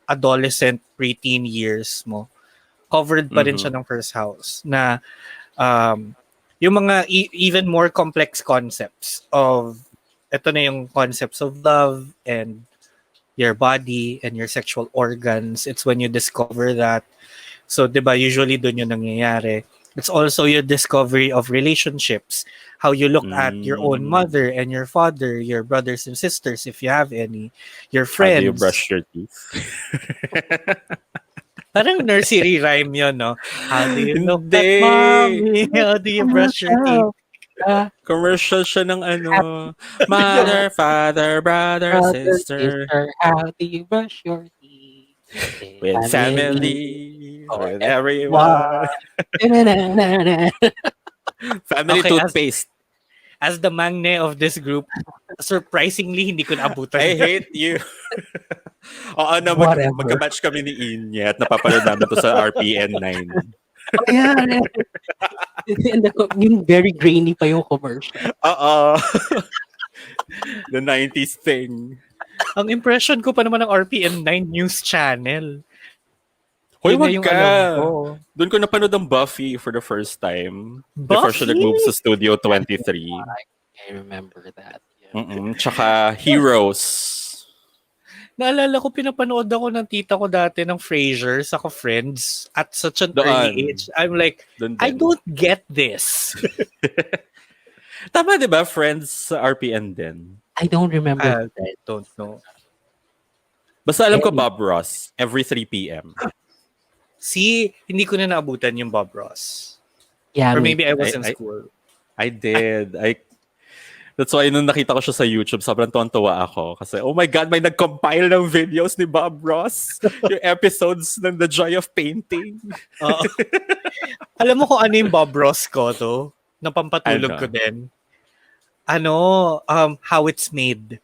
adolescent, preteen years mo. Covered pa rin siya ng first house na yung mga even more complex concepts of ito na yung concepts of love and your body and your sexual organs. It's when you discover that. So, diba, usually dun yung nangyayari. It's also your discovery of relationships, how you look at your own mother and your father, your brothers and sisters, if you have any, your friends. How do you brush your teeth? Parang nursery rhyme yun, no? How do you look at Hindi. mommy? How do you brush your teeth? Commercial siya ng mother, father, brother, sister. How do you brush your teeth? With family, with everyone. Family Okay, toothpaste. As the mangne of this group, surprisingly, hindi ko naabutan. I hate you. Oo na, Whatever. magka-batch kami ni Inye at napapanood namin to sa RPN 9. Ayan. Yung very grainy pa yung commercial. Oo. The 90s thing. Ang impression ko pa naman ng RPM 9 News Channel. Hoy, Yun na wag yung ka. alam ko. Doon ko napanood ang Buffy for the first time. Before siya Buffy? nag-move sa Studio 23. I remember that. Yeah. Tsaka Heroes. Naalala ko, pinapanood ako ng tita ko dati ng Frasier sa Friends at such an early age. I'm like, Doon I din. don't get this. Tama, di ba? Friends sa RPN din. I don't remember. I don't know. Basta alam ko Bob Ross, every 3 p.m. See, hindi ko na naabutan yung Bob Ross. Yeah, Or maybe I was in I- school. I did. That's why nung nakita ko siya sa YouTube, sobrang tuwan-tuwa ako. Kasi, oh my God, may nag-compile ng videos ni Bob Ross. Yung episodes ng The Joy of Painting. Oo. Alam mo kung ano yung Bob Ross ko to? Na pampatulog Ano? ko din. How It's Made.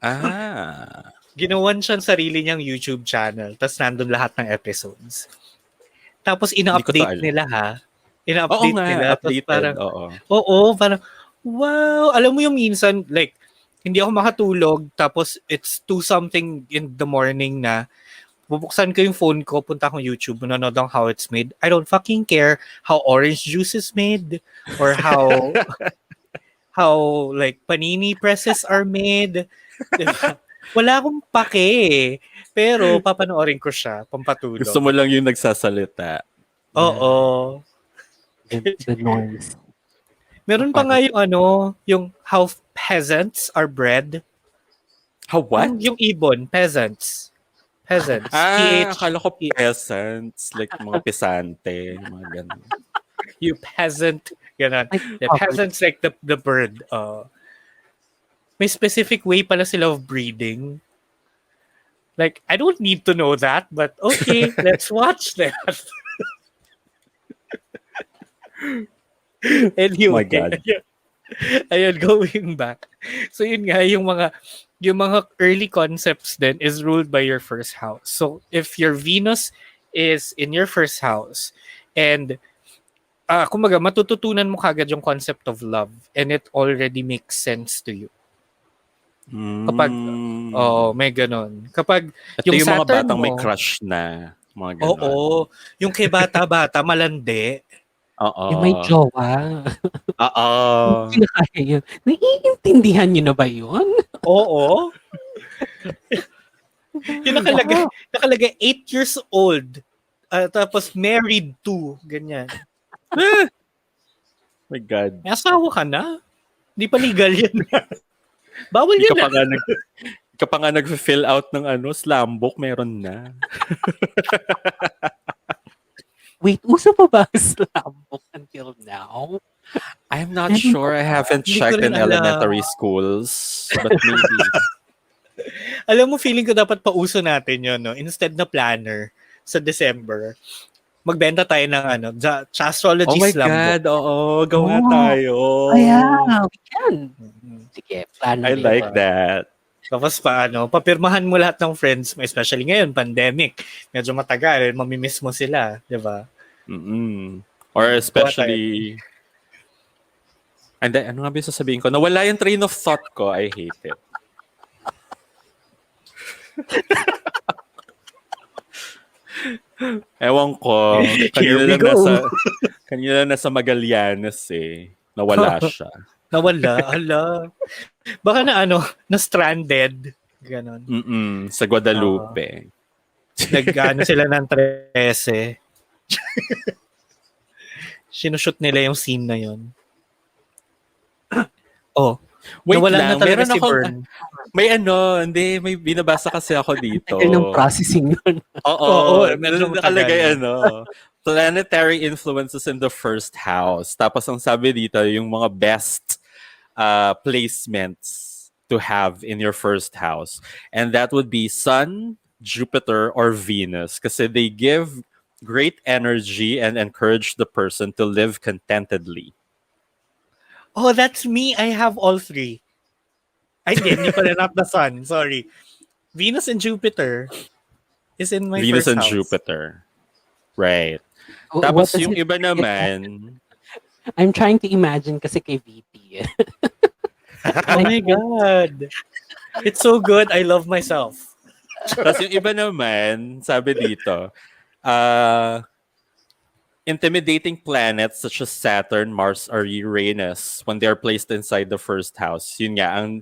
Ah. Ginawan siya sarili niyang YouTube channel. Tapos nandun lahat ng episodes. Tapos Hindi ko to ina-update alam. nila ha. Oo Ina-update nga, nila. Tapos updated. parang, Oo. parang, wow. Alam mo yung minsan, like, hindi ako makatulog. Tapos it's 2 something in the morning na bubuksan ko yung phone ko, punta akong YouTube, manonood ng How It's Made. I don't fucking care how orange juice is made or how like panini presses are made. Diba? Wala akong pake eh. Pero papanoorin ko siya, pampatulog. Gusto mo lang yung nagsasalita. Oo. The noise. Meron pa nga yung how peasants are bred. How what? Yung ibon, peasants. Peasants. Akala ko peasants. Like mga pisante. Mga ganun. You peasant. Ganon. The peasants like the bird. May specific way pala sila of breeding. Like, I don't need to know that, but okay, let's watch that. Anyway, My God. ayun, going back. So yun nga, yung mga early concepts then is ruled by your first house. So if your Venus is in your first house and kumbaga, matututunan mo kagad yung concept of love and it already makes sense to you. Kapag, may ganon. Kapag Ito yung mga Saturn batang mo, may crush na. Mga ganon. Oo. Yung kay bata-bata, malandi. Oo. Yung may jowa. Oo. Hindi na kaya yun. Naiintindihan nyo na ba yun? Oo. Yung nakalagay 8 years old. Tapos married to. Ganyan. My God. May asawa ka na? Hindi pa legal yan. Bawal Hindi yun ka pa nga nag-fill out ng slam book, meron na. Wait, uso pa ba ang slam book until now? I'm not sure. I haven't Hindi ko checked rin in alam. elementary schools. But maybe. Alam mo, feeling ko dapat pauso natin yun, no? Instead na planner sa December, magbenta tayo ng Tsaastrology Oh my slam book. God, oo. Gawa Oh. tayo. Yeah, we can. Sige, plan I like that. Tapos papirmahan mo lahat ng friends mo, especially ngayon, pandemic. Medyo matagal, mamimiss mo sila, di ba? Mm-mm. Or especially... And then, ano nga ba yung sasabihin ko? Nawala yung train of thought ko. I hate it. Ewan ko. Here we go. Kanina nasa Magallanes eh. Nawala siya. Nawala, ala. Baka na stranded. Ganon. Sa Guadalupe. Nag-ano sila ng 13. Sinushoot nila yung scene na yun. Wait nawala lang, na talaga meron si akong... Bern. May binabasa kasi ako dito. Tagal ng processing yun. Oo, medyo nakalagay matagal. planetary influences in the first house. Tapos ang sabi dito, yung mga best placements to have in your first house. And that would be Sun, Jupiter, or Venus. Kasi they give great energy and encourage the person to live contentedly. Oh, that's me. I have all 3. Ay, hindi pala, not the Sun. Sorry. Venus and Jupiter is in my Venus first and house. Jupiter. Right. Oh, Tapos what does yung it- iba naman, I'm trying to imagine kasi kay VP. Oh my God. It's so good. I love myself. tapos yung iba naman, sabi dito, intimidating planets such as Saturn, Mars, or Uranus when they are placed inside the first house. Yun nga, ang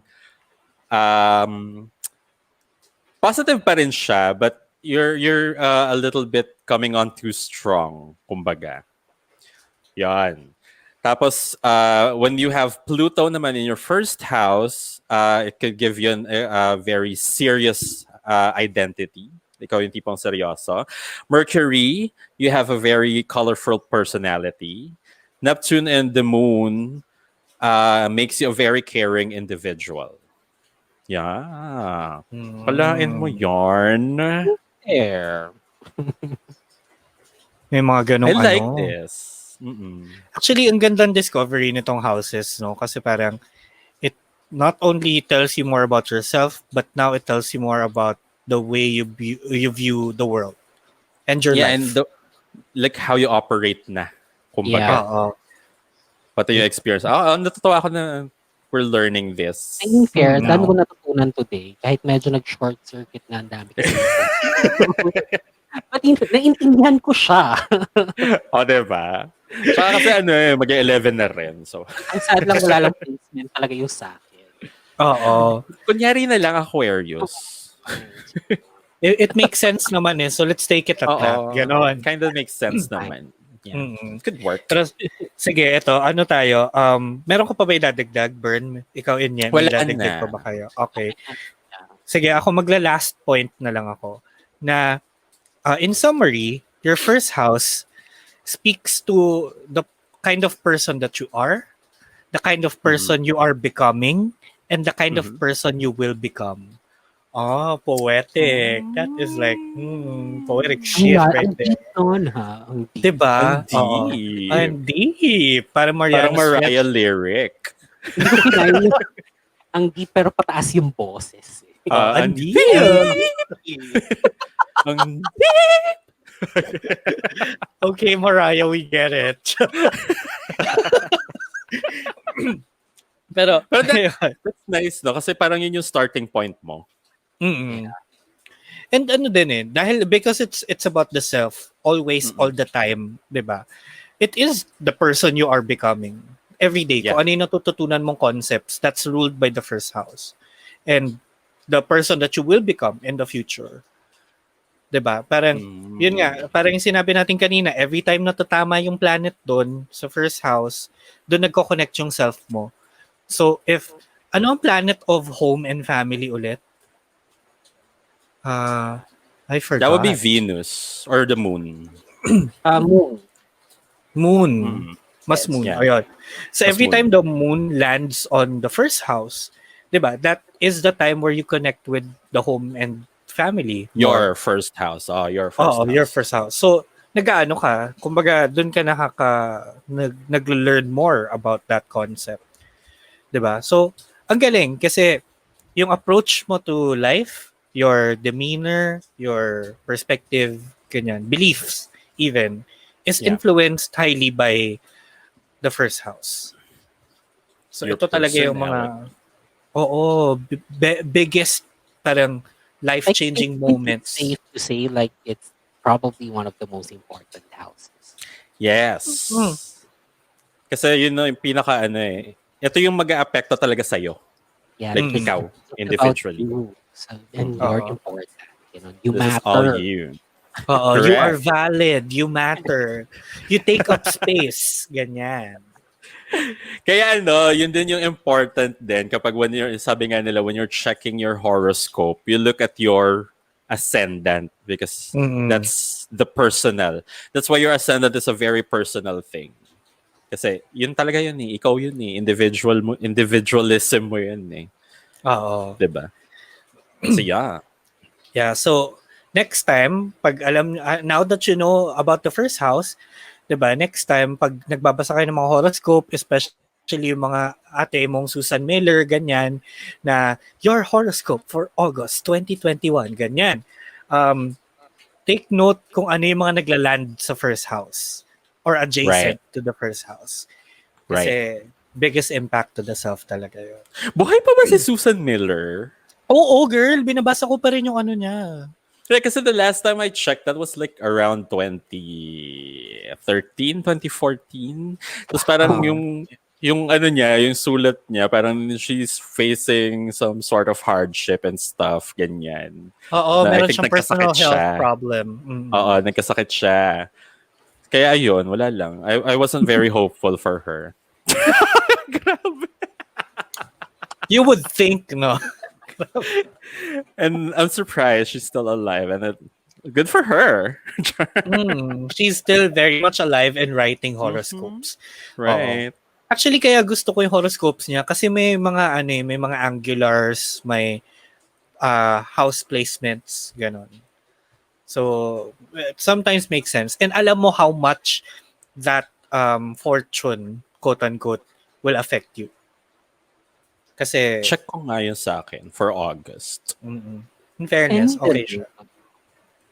positive pa rin siya, but you're a little bit coming on too strong, kumbaga. Yan. Tapos, when you have Pluto naman in your first house, it could give you a very serious identity. Ikaw yung tipong seryoso. Mercury, you have a very colorful personality. Neptune and the Moon makes you a very caring individual. Yeah. Palain mo Mm. yarn. There. May mga I ganong like ano. this. Mm-mm. Actually, ang gandang discovery nitong houses, no? Kasi parang it not only tells you more about yourself, but now it tells you more about the way you view the world and your Yeah, and life. like how you operate na. Yeah. Kumbaga. Oo. Pati yung experience. Natutuwa ako na we're learning this. In fair, dami No. ko natutunan today. Kahit medyo nag-short circuit na ang dami kasi. But naintindihan ko siya. Diba? Tsaka kasi mag-11 na rin. So, Ang sad lang wala lang placement talaga yung sa akin. Oo. kunyari na lang Aquarius. It makes sense naman eh. So let's take it at that. Ganon. Kind of makes sense naman. Yeah. Mm-mm. It could work. Pero sige, ito, ano tayo? Meron ko pa ba idadagdag, Bern? Ikaw, Inye, may Wala idadagdag na. pa ba kayo? Okay. Sige, ako magla-last point na lang ako. Na, in summary, your first house speaks to the kind of person that you are, the kind of person you are becoming, and the kind of person you will become. Oh, poetic. That is like, poetic shit right Ang there. deep nun, ha? Ang deep. Diba? Ang Oo. deep. Ang deep. Parang Parang Mariah Swift. lyric. Hindi ko kinaya yung ang deep pero pataas yung boses. Eh. Ang Ang deep. Ang Okay, Mariah, we get it. Pero that's nice, no? Kasi parang yun yung starting point mo. mm-mm. And ano din eh, dahil because it's about the self, always, all the time, 'di ba? It is the person you are becoming every day. Yeah. Kung ano yung natututunan mong concepts, that's ruled by the first house. And the person that you will become in the future. 'Di ba? Parang yun nga, parang yung sinabi natin kanina, every time natatama yung planet doon sa first house, doon nagko-connect yung self mo. So if ano ang planet of home and family ulit? I forgot. That would be Venus or the moon. Moon. Moon. Mas Yes, moon. yeah. Ayun. So Mas every moon. time the moon lands on the first house, 'di ba? That is the time where you connect with the home and family. Your first house. Your first house. your first house. So nag-aano ka, kumbaga doon ka nag-learn more about that concept. 'Di ba? So ang galing kasi yung approach mo to life, your demeanor, your perspective, ganyan, beliefs even, is Yeah. influenced highly by the first house. So Your ito talaga yung mga biggest parang life-changing moments. It's safe to say like it's probably one of the most important houses. Yes. Kasi yun yung pinaka ito yung mag-aapekto talaga sa'yo. Yeah, Like because ikaw, it's individually. about you. So, and you're important. You This is matter. all you. You are Correct. valid, you matter. You take up space, ganyan. Kaya yun din yung important din kapag sabi nga nila, when you're checking your horoscope, you look at your ascendant because that's the personal. That's why your ascendant is a very personal thing. Kasi yun talaga yun eh. Ikaw yun eh. Individualism mo yun eh. Oo. Diba? So yeah. Yeah, so next time, pag now that you know about the first house, 'di ba? Next time pag nagbabasa kayo ng mga horoscope, especially yung mga ate mong Susan Miller ganyan na your horoscope for August 2021 ganyan. Take note kung ano yung mga nagla-land sa first house or adjacent to the first house. Kasi biggest impact to the self talaga yun. Buhay pa ba si Susan Miller? Oo, girl. Binabasa ko pa rin yung ano niya. Yeah, kasi the last time I checked, that was like around 2013, 2014. Tapos parang yung ano niya, yung sulat niya, parang she's facing some sort of hardship and stuff, ganyan. Oo, I meron think siyang personal nagkasakit health siya. problem. Oo, nagkasakit siya. Kaya ayun, wala lang. I wasn't very hopeful for her. Grabe. You would think, no? And I'm surprised she's still alive. And good for her. She's still very much alive and writing horoscopes. Right. Actually, kaya gusto ko yung horoscopes niya kasi may mga may mga angulars, may house placements, ganon. So, it sometimes makes sense. And alam mo how much that fortune, quote-unquote, will affect you. Kasi, Check ko nga yun sa akin for August. in fairness, And okay siya.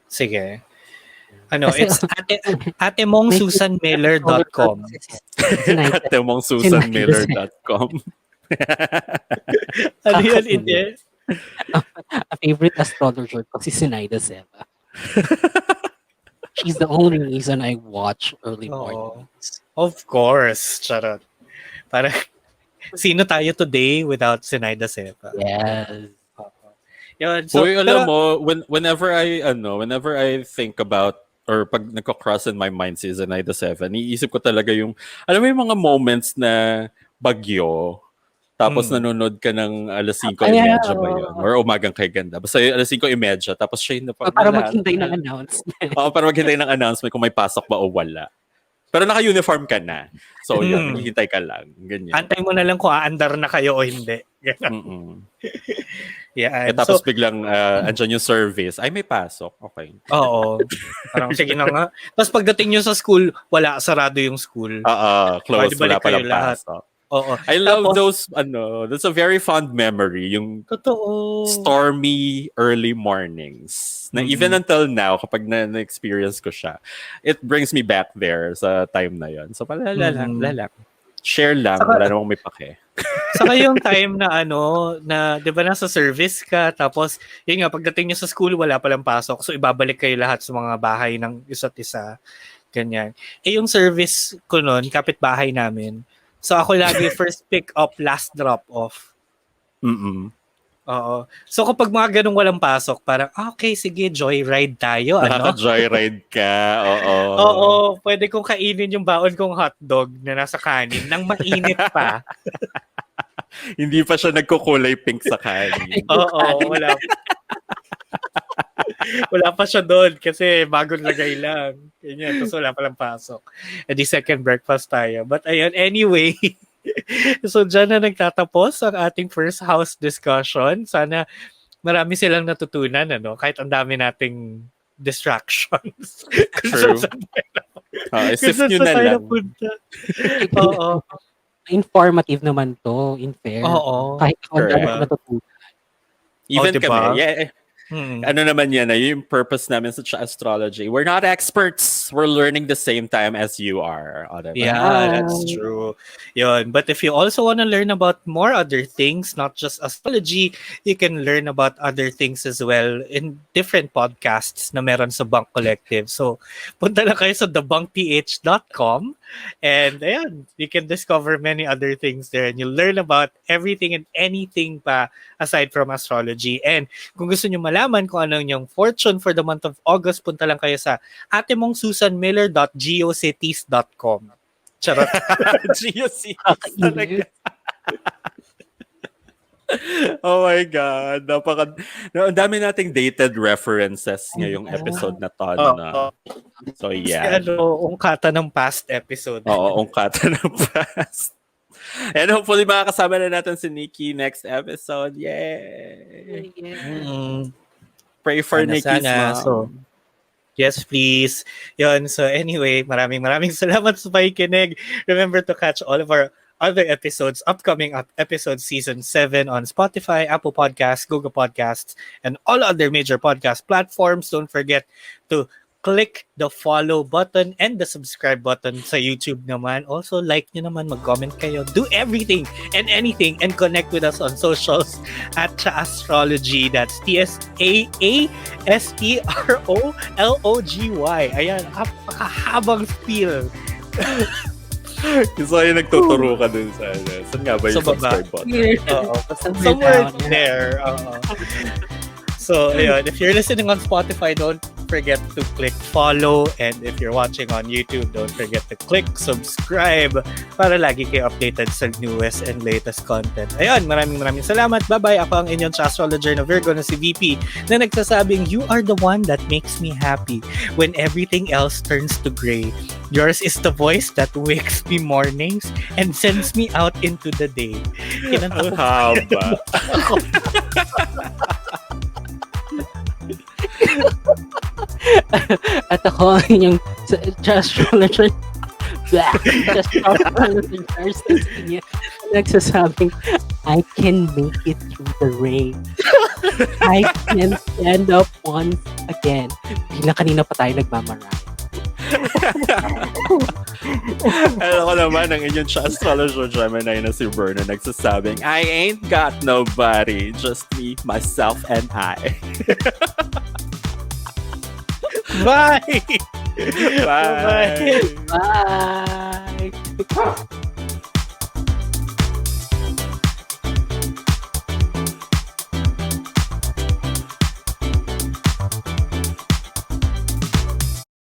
Sige. Kasi- It's atemongsusanmiller.com. atemongsusanmiller.com. Ano yun, Inye? A favorite astrologer ko si Sinaida Seva. She's the only reason I watch early mornings. Of course, charot. Parang, sino tayo today without Sinaida Seva? Yes. Yun, so, Uy, alam mo, whenever I think about or pag nagko-cross in my mind si Zenaida 7, iisip ko talaga yung, alam mo yung mga moments na bagyo, tapos nanonood ka ng alas 5:30 ba yun? Or umagang kay ganda. Basta yung alas 5:30, tapos siya yung Para maghintay ng announcement. Oo, para maghintay ng announcement kung may pasok ba o wala. Pero naka-uniform ka na. So, yun, maghihintay ka lang. Ganyan. Antay mo na lang kung aandar na kayo o hindi. Yeah, tapos biglang andyan yung service. Ay, may pasok. Okay. Oo. Parang sige na nga. Tapos pagdating nyo sa school, wala, sarado yung school. Close. Wala Balik kayo palang lahat. pasok. Oo. I love those, that's a very fond memory, yung Totoo. stormy early mornings. Na even until now, kapag na-experience ko siya, it brings me back there sa time na yon. So, lang. Share lang, wala namang may pake. Saka yung time na na 'di ba nasa service ka, tapos yun nga pagdating niyo sa school wala palang pasok. So ibabalik kayo lahat sa mga bahay ng isa't isa. Ganyan. Yung service ko noon, kapitbahay namin. So ako lagi first pick up, last drop off. Oo. So kapag mga ganung walang pasok, parang okay, sige, joyride tayo. Nakaka-joyride ka, oo. Oo, pwede kong kainin yung baon kong hotdog na nasa kanin nang mainit pa. Hindi pa siya nagkukulay pink sa kanin. Oo, wala. Wala pa siya doon kasi bagong lagay lang. Ganyan, tapos wala palang pasok. E di second breakfast tayo. But ayun, anyway. So dyan na nagtatapos ang ating first house discussion. Sana marami silang natutunan, kahit ang dami nating distractions. True. Isip nyo na lang. Oo. Informative naman to, in fair. Oo. Kahit ako ang dami ko natutunan. Even diba? kami, yeah. Ano naman yan, yung purpose namin sa Tsaastrology. We're not experts. We're learning the same time as you are. Diba? Yeah, that's true. Yun. But if you also want to learn about more other things, not just astrology, you can learn about other things as well in different podcasts na meron sa Bunk Collective. So, punta lang kayo sa thebunkph.com and ayan, you can discover many other things there and you'll learn about everything and anything pa aside from astrology. And kung gusto nyo malaman kung ano yung fortune for the month of August, punta lang kayo sa atemongsusanmiller.geocities.com. Charot. Geocities talaga. Oh my God. Ang dami nating dated references ngayong episode na to. So yeah. Kasi ungkata ng past episode. Oo, ungkata ng past. And hopefully makakasama na natin si Nikki next episode. Yay! Pray for Nikki's mom. So, yes, please. Yun. So anyway, maraming salamat sa pakikinig. Remember to catch all of our other episodes, upcoming episode season 7 on Spotify, Apple Podcasts, Google Podcasts, and all other major podcast platforms. Don't forget to click the follow button and the subscribe button sa YouTube naman. Also, like nyo naman, mag-comment kayo. Do everything and anything and connect with us on socials at Tsaastrology. That's Tsastrology. Ayan, napakahabang spiel. So, yung nagtuturo ka dun sa saan nga ba yung subscribe button? Somewhere there. So, ayun, if you're listening on Spotify, don't forget to click follow. And if you're watching on YouTube, don't forget to click subscribe para lagi kayo updated sa newest and latest content. Ayun, maraming salamat. Bye-bye. Ako ang inyong astrologer na Virgo na si VP na nagsasabing, you are the one that makes me happy when everything else turns to gray. Yours is the voice that wakes me mornings and sends me out into the day. Ang haba. At ako ang inyong astrologer. Astrologer Inye, nagsasabing, I can make it through the rain. I can stand up once again. Kanina pa tayo nagmamarami. Alam ko naman ang inyong astrologer Gemini na si Bern na nagsasabing, I ain't got nobody, just me, myself, and I. Bye! Bye! Bye!